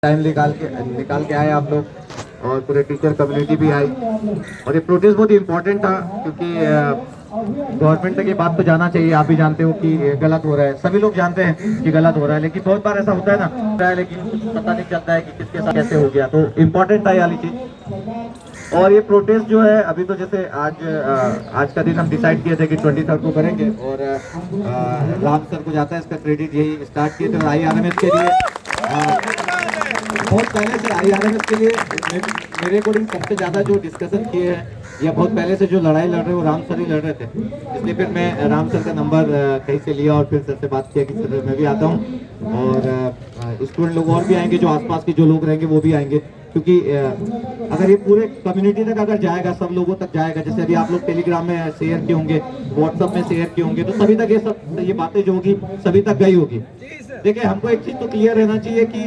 Time निकाल के आए आप लोग और पूरे टीचर कम्युनिटी भी आई। और ये प्रोटेस्ट बहुत ही इम्पोर्टेंट था क्योंकि गवर्नमेंट तक ये बात तो जाना चाहिए। आप भी जानते हो कि ये गलत हो रहा है, सभी लोग जानते हैं कि गलत हो रहा है, लेकिन बहुत बार ऐसा होता है ना, लेकिन कुछ पता नहीं चलता है कि किसके साथ कैसे हो गया। तो इम्पोर्टेंट था ये वाली चीज। और ये प्रोटेस्ट जो है अभी तो जैसे आज का दिन हम डिसाइड किए थे कि 23 को करेंगे और राम सर को जाता है इसका क्रेडिट, यही स्टार्ट किए थे IRMS के लिए। बहुत पहले से IRMS के लिए मेरे अकॉर्डिंग सबसे ज़्यादा जो डिस्कशन किए हैं या बहुत पहले से जो लड़ाई लड़ रहे वो राम सर ही लड़ रहे थे। इसलिए फिर मैं राम सर का नंबर कहीं से लिया और फिर सर से बात किया कि सर मैं भी आता हूँ और स्टूडेंट लोग और भी आएंगे, जो आसपास के जो लोग रहेंगे वो भी आएंगे। क्योंकि अगर ये पूरे कम्युनिटी तक अगर जाएगा, सब लोगों तक जाएगा, जैसे अभी आप लोग टेलीग्राम में शेयर किए होंगे, व्हाट्सएप में शेयर किए होंगे, तो सभी तक ये बातें जो होगी सभी तक गई होगी। देखिए हमको एक चीज़ तो क्लियर रहना चाहिए कि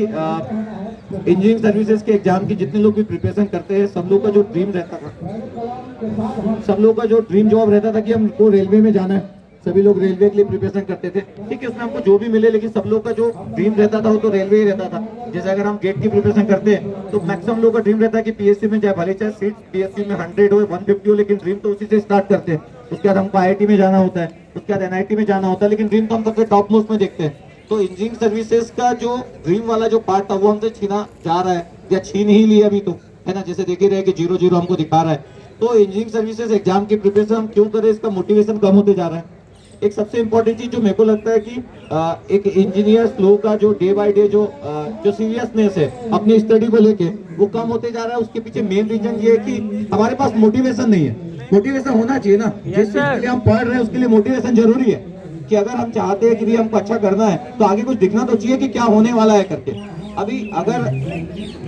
इंजीनियरिंग सर्विसेज के एग्जाम की जितने लोग भी प्रिपरेशन करते हैं, सब लोग का जो ड्रीम रहता था, सब लोग का जो ड्रीम जॉब रहता था कि हमको रेलवे में जाना है, सभी लोग रेलवे के लिए प्रिपरेशन करते थे। ठीक है, उसमें हमको जो भी मिले, लेकिन सब लोग का जो ड्रीम रहता था वो तो रेलवे ही रहता था। जैसे अगर हम गेट की प्रिपरेशन करते हैं तो मैक्सिमम लोगों का ड्रीम रहता है कि PSC में जाए, भले चाहे सीट PSC में 100 हो 150 हो, लेकिन ड्रीम तो उसी से स्टार्ट करते हैं। उसके बाद हमको IIT में जाना होता है, उसके बाद NIT में जाना होता है, लेकिन ड्रीम तो हम सबसे टॉप मोस्ट में देखते हैं। तो इंजीनियरिंग सर्विसेज का जो ड्रीम वाला जो पार्ट था वो हमसे छीना जा रहा है या छीन ही लिया अभी, तो है ना। जैसे देख ही रहे कि 0-0 हमको दिखा रहा है। तो इंजीनियरिंग सर्विसेज एग्जाम की प्रिपरेशन हम क्यों करें, इसका मोटिवेशन कम होते जा रहा है। एक सबसे इम्पोर्टेंट चीज जो मेरे को लगता है कि एक इंजीनियर्स लोग का जो डे बाय डे जो सीरियसनेस है अपनी स्टडी को लेके वो कम होते जा रहा है। उसके पीछे मेन रीजन ये है कि हमारे पास मोटिवेशन नहीं है। मोटिवेशन होना चाहिए ना, जिस चीज के लिए हम पढ़ रहे हैं उसके लिए मोटिवेशन जरूरी है। कि अगर हम चाहते हैं कि भी हमको अच्छा करना है तो आगे कुछ दिखना तो चाहिए कि क्या होने वाला है करके। अभी अगर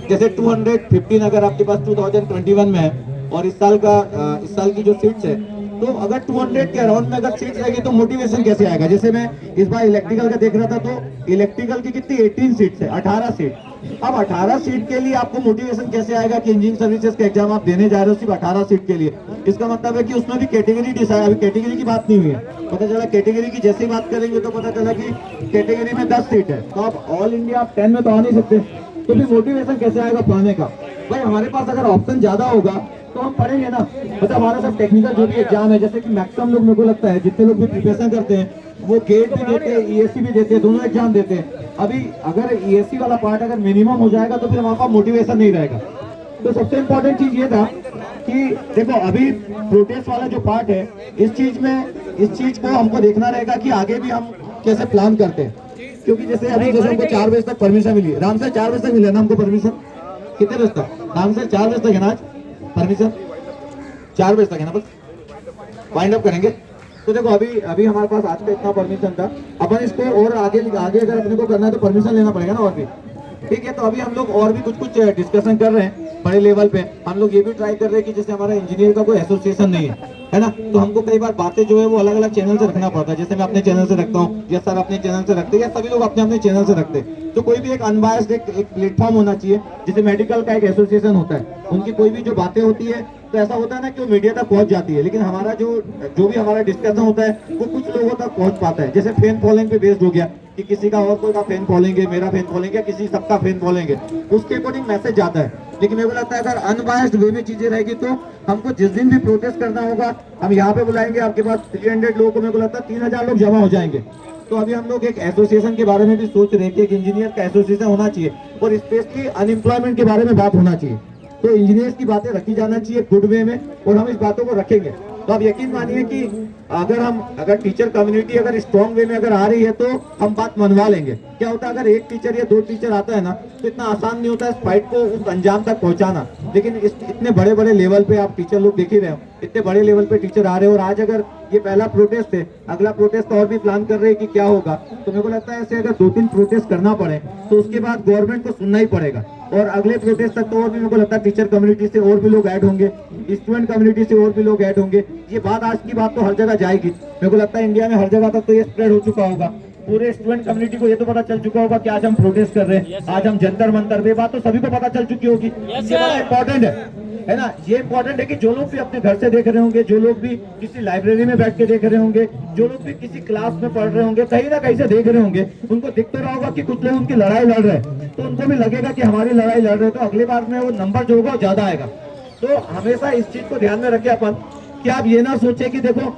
जैसे 215 अगर आपके पास 2021 में है और इस साल की जो सीट्स है, तो अगर 200 के अराउंड में अगर सीट्स रहेगी तो मोटिवेशन कैसे आएगा। जैसे मैं इस बार इलेक्ट्रिकल का देख रहा था, तो इलेक्ट्रिकल की कितनी 18 सीट्स है, 18 सीट। अब 18 सीट के लिए आपको मोटिवेशन कैसे आएगा कि इंजीनियरिंग सर्विसेज का एग्जाम आप देने जा रहे हो सिर्फ 18 सीट के लिए। इसका मतलब है कि उसमें भी कैटेगरी डिसाइड, अभी कैटेगरी की बात नहीं हुई है। पता चला कैटेगरी की जैसे ही बात करेंगे तो पता चला कि कैटेगरी में 10 सीट है, तो आप ऑल इंडिया आप 10 में तो आ नहीं सकते। तो फिर मोटिवेशन कैसे आएगा पढ़ने का। भाई हमारे पास अगर ऑप्शन ज्यादा होगा तो हम पढ़ेंगे ना। मतलब हमारा सब टेक्निकल जो भी एग्जाम है, जैसे कि मैक्सिमम लोग, मेरे को लगता है जितने लोग भी प्रिपरेशन करते हैं वो गेट भी देते हैं, ESC भी देते हैं, दोनों एग्जाम देते हैं। अभी अगर ESC वाला पार्ट अगर मिनिमम हो जाएगा तो फिर हमारे पास मोटिवेशन नहीं रहेगा। तो सबसे इम्पोर्टेंट चीज ये था कि देखो अभी प्रोटेस्ट वाला जो पार्ट है, इस चीज को हमको देखना रहेगा कि आगे भी हम कैसे प्लान करते हैं। क्योंकि जैसे अभी जैसे हमको 4 बजे तक परमिशन मिली है, राम सर 4 बजे तक मिले ना हमको परमिशन, कितने बजे तक राम सर 4 बजे तक है ना आज परमिशन, 4 बजे तक है ना, बस वाइंड अप करेंगे। तो देखो अभी हमारे पास आज का इतना परमिशन था, अपन इसको और आगे अगर अपने को करना है तो परमिशन लेना पड़ेगा ना और भी। ठीक है, तो अभी हम लोग और भी कुछ डिस्कशन कर रहे हैं बड़े लेवल पे। हम लोग ये भी ट्राई कर रहे हैं कि जैसे हमारा इंजीनियर का कोई एसोसिएशन नहीं है ना, तो हमको कई बार बातें जो है वो अलग अलग चैनल से रखना पड़ता है। जैसे मैं अपने चैनल से रखता हूँ या सर अपने चैनल से रखते हैं या सभी लोग अपने अपने चैनल से रखते हैं। तो कोई भी एक अनबायस्ड एक प्लेटफॉर्म होना चाहिए। जैसे मेडिकल का एक एसोसिएशन होता है, उनकी कोई भी जो बातें होती है तो ऐसा होता है ना कि वो मीडिया तक पहुंच जाती है, लेकिन हमारा जो भी हमारा डिस्कशन होता है वो कुछ लोगों तक पहुंच पाता है। जैसे फैन फॉलोइंग पे बेस्ड हो गया कि किसी का और कोई का फैन फॉलोइंग है, मेरा फैन फॉलोइंग है, किसी सबका फैन फॉलोइंग है, उसके अकॉर्डिंग मैसेज जाता है। लेकिन मेरे को लगता है अगर अनबायस्ड वे में चीजें रहेगी तो हमको जिस दिन भी प्रोटेस्ट करना होगा, हम यहाँ पे बुलाएंगे, आपके पास 300 लोगों को, मेरे को लगता है 3000 लोग जमा हो जाएंगे। तो अभी हम लोग एक एसोसिएशन के बारे में भी सोच रहे हैं कि एक इंजीनियर का एसोसिएशन होना चाहिए और स्पेशली अनएम्प्लॉयमेंट के बारे में बात होना चाहिए। तो इंजीनियर्स की बातें रखी जाना चाहिए गुड वे में, और हम इस बातों को रखेंगे। तो आप यकीन मानिए कि अगर टीचर कम्युनिटी अगर स्ट्रॉन्ग वे में अगर आ रही है तो हम बात मनवा लेंगे। क्या होता है अगर एक टीचर या 2 टीचर आता है ना तो इतना आसान नहीं होता है इस फाइट को उस अंजाम तक पहुंचाना। लेकिन इतने बड़े बड़े लेवल पे आप टीचर लोग देख ही रहे हो, इतने बड़े लेवल पे टीचर आ रहे हो। और आज अगर ये पहला प्रोटेस्ट है, अगला प्रोटेस्ट और भी प्लान कर रहे हैं कि क्या होगा। तो मेरे को लगता है ऐसे अगर 2-3 प्रोटेस्ट करना पड़े तो उसके बाद गवर्नमेंट को सुनना ही पड़ेगा। और अगले प्रोटेस्ट तक तो और भी मेरे को लगता है टीचर कम्युनिटी से और भी लोग ऐड होंगे, स्टूडेंट कम्युनिटी से और भी लोग ऐड होंगे। ये बात आज की बात तो हर जगह जाएगी। मेरे को लगता है इंडिया में हर जगह तक तो ये स्प्रेड हो चुका होगा। पूरे स्टूडेंट कम्युनिटी को ये तो पता चल चुका होगा कि आज हम प्रोटेस्ट कर रहे हैं, आज हम जंतर मंतर, ये बात तो सभी को पता चल चुकी होगी। ये बड़ा इंपॉर्टेंट है। है ना। ये इंपॉर्टेंट है कि जो लोग भी अपने घर से देख रहे होंगे, जो लोग भी किसी लाइब्रेरी में बैठ के देख रहे होंगे, जो लोग भी किसी क्लास में पढ़ रहे होंगे, कहीं ना कहीं से देख रहे होंगे, उनको दिख तो रहा होगा कि कुछ लोग उनकी लड़ाई लड़ रहे हैं, तो उनको भी लगेगा कि हमारी लड़ाई लड़ रहे हैं, तो अगली बार में वो नंबर जो होगा ज्यादा आएगा। तो हमेशा इस चीज को ध्यान में रखें अपन कि आप ये ना सोचे कि देखो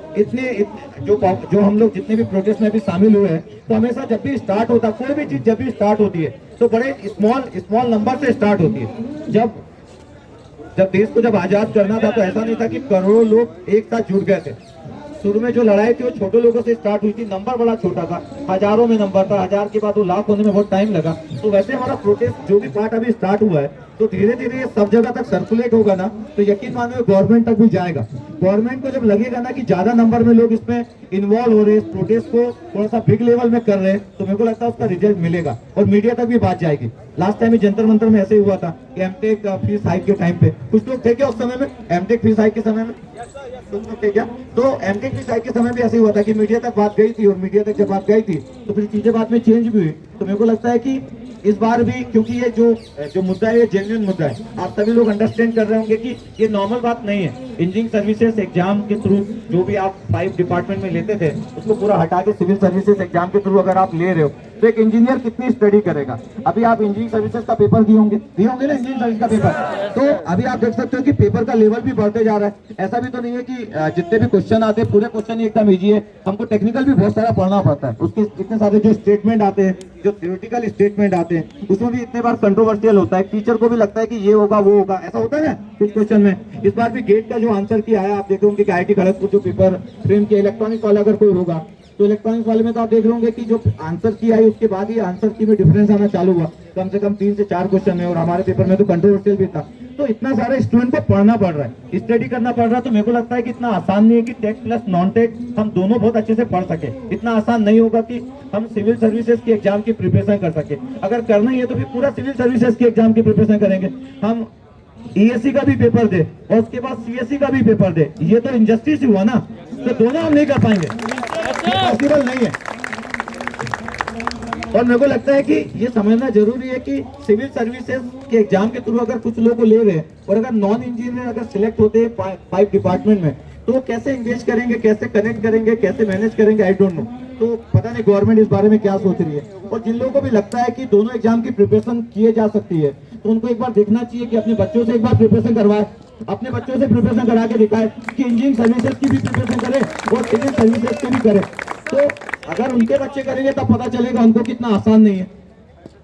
जो हम लोग जितने भी प्रोटेस्ट में भी शामिल हुए हैं, तो हमेशा जब भी स्टार्ट होता, कोई भी चीज जब भी स्टार्ट होती है तो बड़े स्मॉल नंबर से स्टार्ट होती है। जब देश को जब आजाद करना था तो ऐसा नहीं था कि करोड़ों लोग एक साथ जुड़ गए थे। शुरू में जो लड़ाई थी वो छोटे लोगों से स्टार्ट हुई थी, नंबर बड़ा छोटा था, हजारों में नंबर था, 1000 के बाद वो लाख होने में बहुत टाइम लगा। तो वैसे हमारा प्रोटेस्ट जो भी पार्ट अभी स्टार्ट हुआ है, तो धीरे धीरे सब जगह तक सर्कुलेट होगा ना, तो यकीन मानो गवर्नमेंट तक भी जाएगा। गवर्नमेंट को जब लगेगा ना कि ज्यादा नंबर में लोग इसमें इन्वॉल्व हो रहे हैं, इस प्रोटेस्ट को थोड़ा सा बिग लेवल में कर रहे हैं, तो मेरे को लगता है उसका रिजल्ट मिलेगा और मीडिया तक भी बात जाएगी। लास्ट टाइम जंतर मंतर में ऐसे ही हुआ था कि एमटेक फीस हाइक के टाइम पे कुछ लोग थे क्या उस समय में, एमटेक फीस हाइक के समय में कुछ लोग थे क्या, तो एमटेक फीस हाइक के समय भी ऐसे ही हुआ था कि मीडिया तक बात गई थी, और मीडिया तक जब बात गई थी तो फिर चीजें बाद में चेंज भी हुई। तो मेरे को लगता है कि इस बार भी, क्योंकि ये जो मुद्दा है ये जेन्युइन मुद्दा है, आप सभी लोग अंडरस्टैंड कर रहे होंगे कि ये नॉर्मल बात नहीं है। इंजीनियरिंग सर्विसेज एग्जाम के थ्रू जो भी आप 5 डिपार्टमेंट में लेते थे उसको पूरा हटा के सिविल सर्विसेज एग्जाम के थ्रू अगर आप ले रहे हो, तो एक इंजीनियर कितनी स्टडी करेगा। अभी आप इंजीनियरिंग सर्विसेज का पेपर दिए होंगे ना, इंजीनियरिंग सर्विस का पेपर, तो अभी आप देख सकते हो कि पेपर का लेवल भी बढ़ते जा रहा है। ऐसा भी तो नहीं है कि जितने भी क्वेश्चन आते हैं पूरे क्वेश्चन ही एकदम इजी है, हमको टेक्निकल भी बहुत सारा पढ़ना पड़ता है। उसके इतने सारे जो स्टेटमेंट आते हैं, जो थ्योरेटिकल स्टेटमेंट आते हैं, उसमें भी इतने बार कंट्रोवर्शियल होता है, टीचर को भी लगता है कि ये होगा वो होगा, ऐसा होता है ना कुछ क्वेश्चन में। इस बार भी गेट का जो आंसर की आया, आप देख रहे होंगे कि IIT खड़गपुर जो पेपर फ्रेम के इलेक्ट्रॉनिक्स वाला अगर कोई होगा, तो इलेक्ट्रॉनिक्स वाले में तो आप देख रहे होंगे कि जो आंसर की आई उसके बाद ही आंसर की में डिफरेंस आना चालू हुआ, कम से कम 3 से 4 क्वेश्चन में, और हमारे पेपर में तो कंट्रोवर्शियल भी था। तो इतना सारा स्टूडेंट को पढ़ना पड़ रहा है, स्टडी करना पड़ रहा है, तो मेरे को लगता है कि इतना आसान नहीं है कि टेक प्लस नॉन टेक हम दोनों बहुत अच्छे से पढ़ सके। इतना आसान नहीं होगा कि हम सिविल सर्विसेज की एग्जाम की प्रिपरेशन कर सके। अगर करना ही है तो फिर पूरा सिविल सर्विसेज की एग्जाम की प्रिपरेशन करेंगे, हम ESC का भी पेपर दे और उसके बाद CSE का भी पेपर दे, ये तो इनजस्टिस हुआ ना। तो दोनों हम नहीं कर पाएंगे, पॉसिबल नहीं है। और मेरे को लगता है कि ये समझना जरूरी है कि सिविल सर्विसेज के एग्जाम के थ्रू अगर कुछ लोगों को ले रहे हैं, और अगर नॉन इंजीनियर अगर सिलेक्ट होते हैं 5 डिपार्टमेंट में, तो वो कैसे एंगेज करेंगे, कैसे कनेक्ट करेंगे, कैसे मैनेज करेंगे, आई डोंट नो। तो पता नहीं गवर्नमेंट इस बारे में क्या सोच रही है। और जिन लोगों को भी लगता है कि दोनों एग्जाम की प्रिपरेशन किए जा सकती है, तो उनको एक बार देखना चाहिए कि अपने बच्चों से एक बार प्रिपरेशन करवाए, अपने बच्चों से प्रिपरेशन करा के दिखाए कि इंजीनियरिंग सर्विसेज की भी प्रिपरेशन करे और सिविल सर्विसेज की भी करे। तो अगर उनके बच्चे करेंगे तब पता चलेगा उनको कितना आसान नहीं है।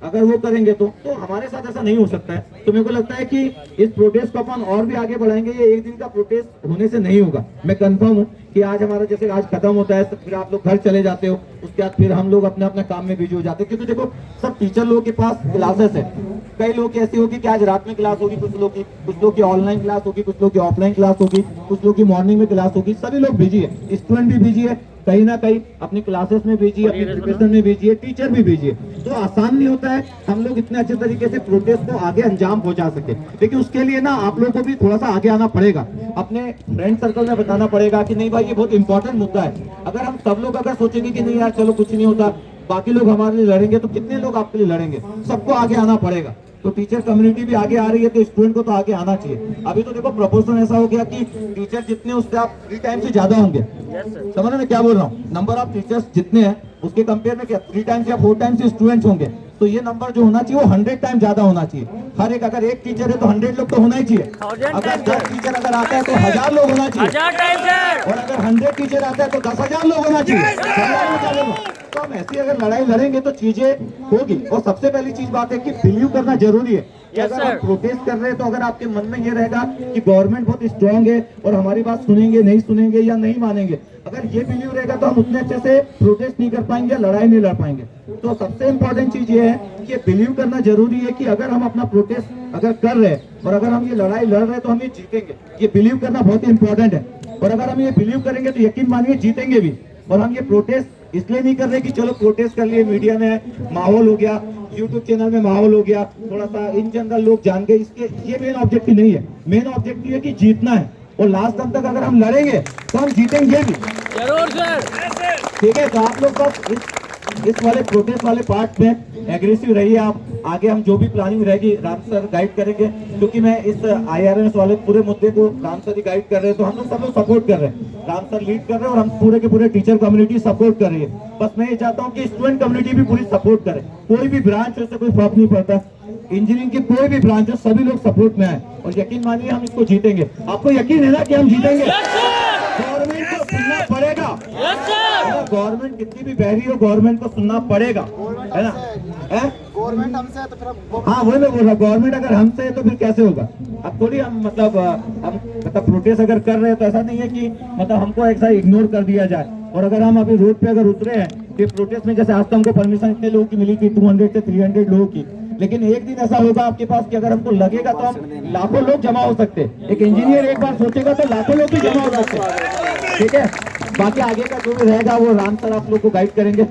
अगर वो करेंगे तो हमारे साथ ऐसा नहीं हो सकता है। तो मेरे को लगता है कि इस प्रोटेस्ट को अपन और भी आगे बढ़ाएंगे। ये एक दिन का प्रोटेस्ट होने से नहीं होगा, मैं कंफर्म हूँ कि आज हमारा जैसे आज खत्म होता है तो फिर आप लोग घर चले जाते हो, उसके बाद फिर हम लोग अपने अपने काम में बिजी हो जाते हैं। क्योंकि देखो सब टीचर लोगों के पास क्लासेस है, कई लोग की ऐसी होगी कि आज रात में क्लास होगी, कुछ लोग की ऑनलाइन क्लास होगी, कुछ लोग की ऑफलाइन क्लास होगी, कुछ लोग की मॉर्निंग में क्लास होगी। सभी लोग बिजी है, स्टूडेंट भी बिजी है, कहीं ना कहीं अपनी क्लासेस में बिजी है, अपनी प्रिपरेशन में बिजी है, टीचर भी बिजी है। तो आसान नहीं होता है हम लोग इतने अच्छे तरीके से प्रोटेस्ट को आगे अंजाम पहुंचा सके। लेकिन उसके लिए ना आप लोगों को भी थोड़ा सा आगे आना पड़ेगा, अपने फ्रेंड सर्कल में बताना पड़ेगा कि नहीं भाई ये बहुत इंपॉर्टेंट मुद्दा है। अगर हम सब लोग अगर सोचेंगे कि नहीं यार चलो कुछ नहीं होता, बाकी लोग हमारे लिए लड़ेंगे, तो कितने लोग आपके लिए लड़ेंगे? सबको आगे आना पड़ेगा। तो टीचर कम्युनिटी भी आगे आ रही है, तो स्टूडेंट को तो आगे आना चाहिए। अभी तो देखो प्रोपोर्शन ऐसा हो गया कि टीचर जितने उससे आप 3 टाइम से ज्यादा होंगे। समझ रहे मैं क्या बोल रहा हूँ? नंबर ऑफ टीचर्स जितने हैं उसके कंपेयर में क्या 3 टाइम्स या 4 टाइम्स स्टूडेंट्स होंगे। तो ये नंबर जो होना चाहिए वो 100 टाइम ज्यादा होना चाहिए। हर एक अगर एक टीचर है तो 100 लोग तो होना ही चाहिए। अगर 10 टीचर अगर आता है तो 1000 लोग होना चाहिए, और अगर 100 टीचर आता है तो 10,000 लोग होना चाहिए। तो हम ऐसी अगर लड़ाई लड़ेंगे तो चीजें होगी। और सबसे पहली चीज बात है कि बिलीव करना जरूरी है कि अगर आप प्रोटेस्ट कर रहे हैं तो अगर आपके मन में ये रहेगा कि गवर्नमेंट बहुत स्ट्रांग है और हमारी बात सुनेंगे नहीं सुनेंगे या नहीं मानेंगे, अगर ये बिलीव रहेगा तो हम उतने अच्छे से प्रोटेस्ट नहीं कर पाएंगे, लड़ाई नहीं लड़ पाएंगे। तो सबसे इंपॉर्टेंट चीज ये है कि बिलीव करना जरूरी है कि अगर हम अपना प्रोटेस्ट अगर कर रहे हैं और अगर हम ये लड़ाई लड़ रहे हैं तो हम ये जीतेंगे। ये बिलीव करना बहुत ही इंपॉर्टेंट है। और अगर हम ये बिलीव करेंगे तो यकीन मानिए जीतेंगे भी। और हम ये प्रोटेस्ट इसलिए नहीं कर रहे कि चलो प्रोटेस्ट कर लिए, मीडिया में माहौल हो गया, यूट्यूब चैनल में माहौल हो गया, थोड़ा सा इन जनरल लोग जान गए, इसके ये मेन ऑब्जेक्टिव नहीं है। मेन ऑब्जेक्टिव है कि जीतना है, और लास्ट टाइम तक अगर हम लड़ेंगे तो हम जीतेंगे भी। जरूर सर। ठीक है, तो आप लोग बस इस वाले प्रोटेस्ट वाले पार्ट में एग्रेसिव रहिए आप। आगे हम जो भी प्लानिंग रहेगी राम सर गाइड करेंगे, क्योंकि मैं इस IRNS वाले पूरे मुद्दे को राम सर ही गाइड कर रहे हैं, तो हम लोग सब लोग सपोर्ट कर रहे हैं। राम सर लीड कर रहे हैं और हम पूरे के पूरे टीचर कम्युनिटी सपोर्ट कर रही है। बस मैं ये चाहता हूँ कि स्टूडेंट कम्युनिटी भी पूरी सपोर्ट करे। कोई भी ब्रांच से कोई फर्क नहीं पड़ता, इंजीनियरिंग के कोई भी ब्रांच है, सभी लोग सपोर्ट में आए और यकीन मानिए हम इसको जीतेंगे। आपको यकीन है ना कि हम जीतेंगे? गवर्नमेंट को सुनना पड़ेगा, गवर्नमेंट कितनी भी बहरी हो, गवर्नमेंट को सुनना पड़ेगा, है ना? गवर्नमेंट हमसे है तो फिर हाँ वही मैं बोल रहा, गवर्नमेंट अगर हमसे है तो फिर कैसे होगा? अब थोड़ी हम मतलब प्रोटेस्ट अगर कर रहे हैं तो ऐसा नहीं है कि मतलब हमको ऐसा इग्नोर कर दिया जाए। और अगर हम अभी रोड पे अगर उतरे हैं कि प्रोटेस्ट में, जैसे आज तो हमको परमिशन इतने लोगों की मिली थी, 200 से 300 लोगों की, लेकिन एक दिन ऐसा होगा आपके पास कि अगर हमको लगेगा तो हम लाखों लोग जमा हो सकते हैं। एक इंजीनियर एक बार सोचेगा तो लाखों लोग भी जमा हो सकते हैं, ठीक है? बाकी आगे का जो भी रहेगा वो राम सर आप लोग को गाइड करेंगे।